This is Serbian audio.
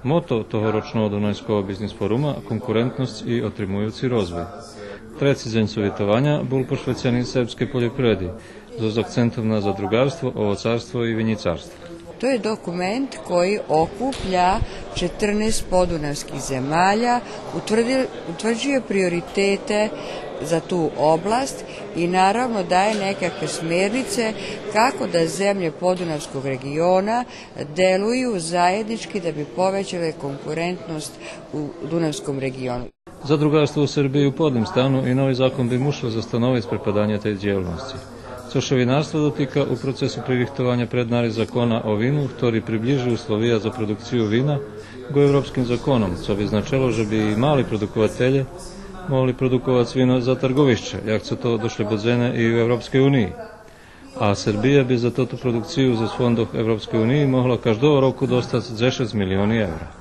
Mото тогорочного Дунайського бізнес-форума – конкурентність і отримуючий розвиток. Третій день совітування був посвячений сербській полjoprivredi, з акцентом на задруgarstvo, овоcarstvo i vinjicarstvo. To je dokument koji okuplja 14 podunavskih zemalja, utvrđuje prioritete za tu oblast i naravno daje nekakve smjernice kako da zemlje podunavskog regiona deluju zajednički da bi povećale konkurentnost u Dunavskom regionu. Zadrugarstvo u Srbiji u podlim stanu i novi zakon bi mušao zastanović prepadanje tej djelovnosti. Co še vinarstvo dotyka u procesu pririchtovanja prednari zakona o vinu, ktorý približi uslovija za produkciju vina go evropskim zakonom, co bi značilo, že bi i mali produkovatelje mogli produkovati vino za trgovišće, jak su to došli bodzene i u Evropskoj uniji. A Srbija bi za tu produkciju za fondov Evropskoj uniji mogla každého roku dostati 10 milioni evra.